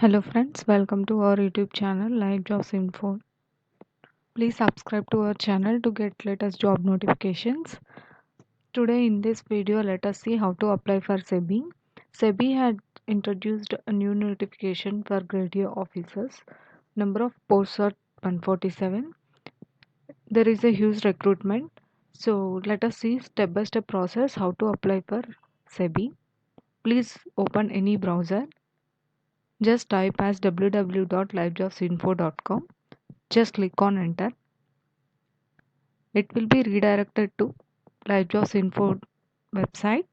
Hello friends, welcome to our YouTube channel Live Jobs Info. Please subscribe to our channel to get latest job notifications. Today in this video, let us see how to apply for SEBI. SEBI had introduced a new notification for grade A officers. Number of posts are 147. There is a huge recruitment. So let us see step by step process how to apply for SEBI. Please open any browser. Just type as www.livejobsinfo.com. Just click on enter. It will be redirected to LiveJobs Info website.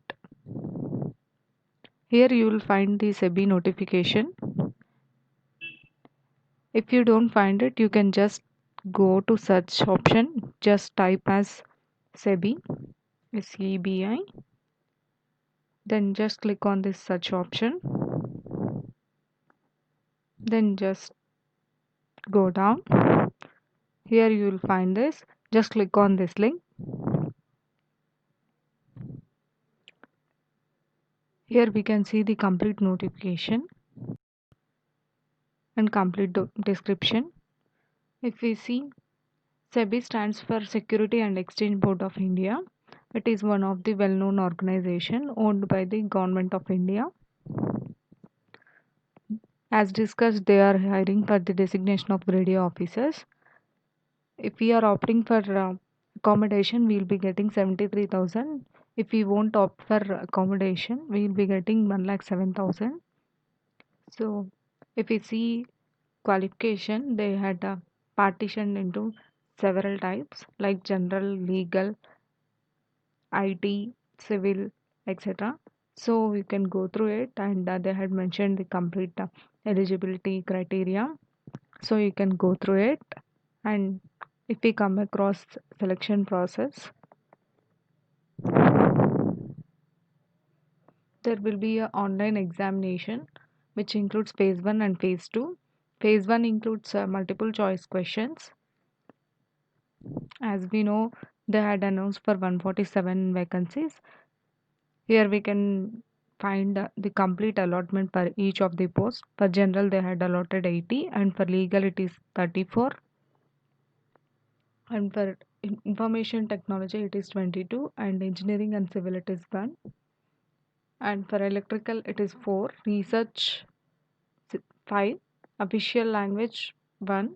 Here you will find the SEBI notification. If you don't find it, you can just go to search option. Just type as SEBI, SEBI. Then just click on this search option. Then just go down. Here you will find this. Just click on this link. Here we can see the complete notification and complete description. If we see, SEBI stands for Security and Exchange Board of India. It is one of the well-known organization owned by the Government of India. As discussed, they are hiring for the designation of grade A officers. If we are opting for accommodation, we will be getting 73,000. If we won't opt for accommodation, we will be getting 1,07,000. So, if we see qualification, they had partitioned into several types like general, legal, IT, civil, etc. So you can go through it, and they had mentioned the complete eligibility criteria. So you can go through it, and if we come across selection process, there will be an online examination which includes phase 1 and phase 2. Phase 1 includes multiple choice questions. As we know, they had announced for 147 vacancies. Here we can find the complete allotment per each of the posts. For general, they had allotted 80, and for legal, it is 34. And for information technology, it is 22, and engineering and civil, it is 1. And for electrical, it is 4. Research, 5. Official language, 1.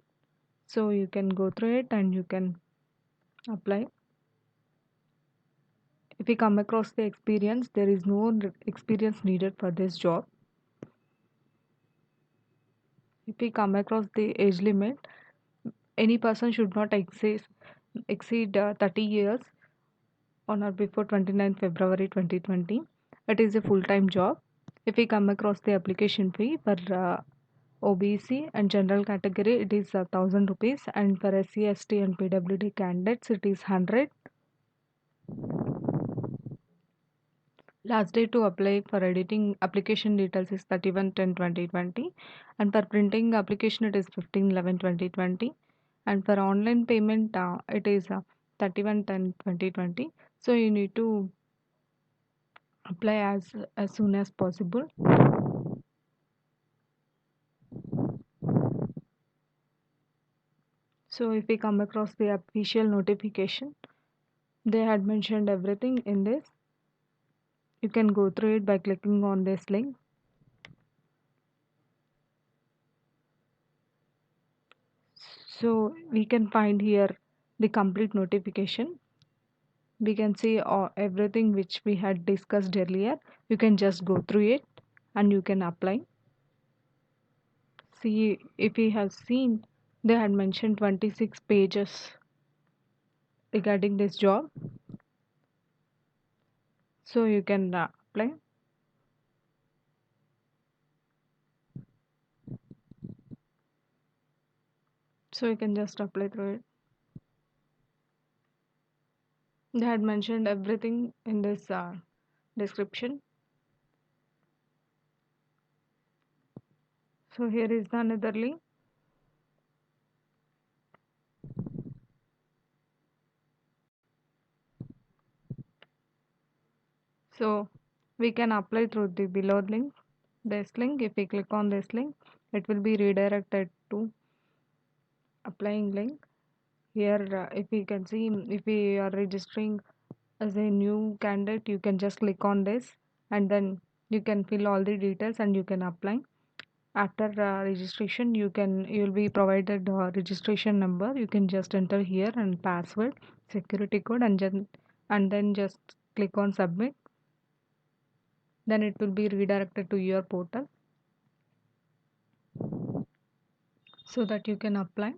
So you can go through it and you can apply. If you come across the experience, there is no experience needed for this job. If we come across the age limit, any person should not exceed 30 years on or before 29th February 2020. It is a full-time job. If we come across the application fee for OBC and general category, it is 1,000 rupees, and for SC, ST and PWD candidates, it is 100. Last day to apply for editing application details is 31/10/2020, and for printing application it is 15/11/2020, and for online payment it is 31/10/2020. So you need to apply as soon as possible. So if we come across the official notification, they had mentioned everything in this. You can go through it by clicking on this link. So we can find here the complete notification. We can see everything which we had discussed earlier. You can just go through it and you can apply. See, if we have seen, they had mentioned 26 pages regarding this job. So you can apply. So you can just apply through it. They had mentioned everything in this description. So here is the another link. So we can apply through the below link. this link. If we click on this link, it will be redirected to applying link. Here, if we can see, if we are registering as a new candidate, you can just click on this and then you can fill all the details and you can apply. After registration, you'll be provided registration number. You can just enter here and password, security code, and then just click on submit. Then it will be redirected to your portal so that you can apply.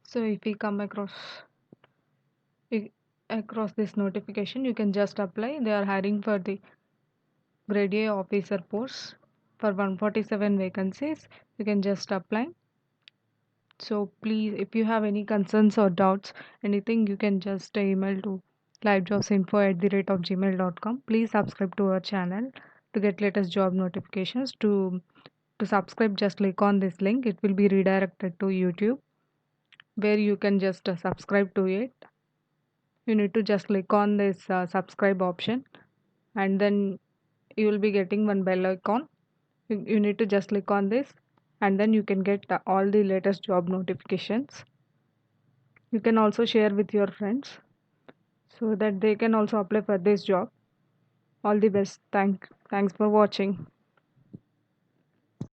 So if we come across this notification, you can just apply. They are hiring for the grade A officer posts for 147 vacancies. You can just apply. So please, if you have any concerns or doubts, anything, you can just email to livejobsinfo@gmail.com. Please subscribe to our channel to get latest job notifications. To subscribe, just click on this link. It will be redirected to YouTube where you can just subscribe to it. You need to just click on this subscribe option and then you will be getting one bell icon. You need to just click on this and then you can get all the latest job notifications. You can also share with your friends so that they can also apply for this job. All the best. Thanks for watching.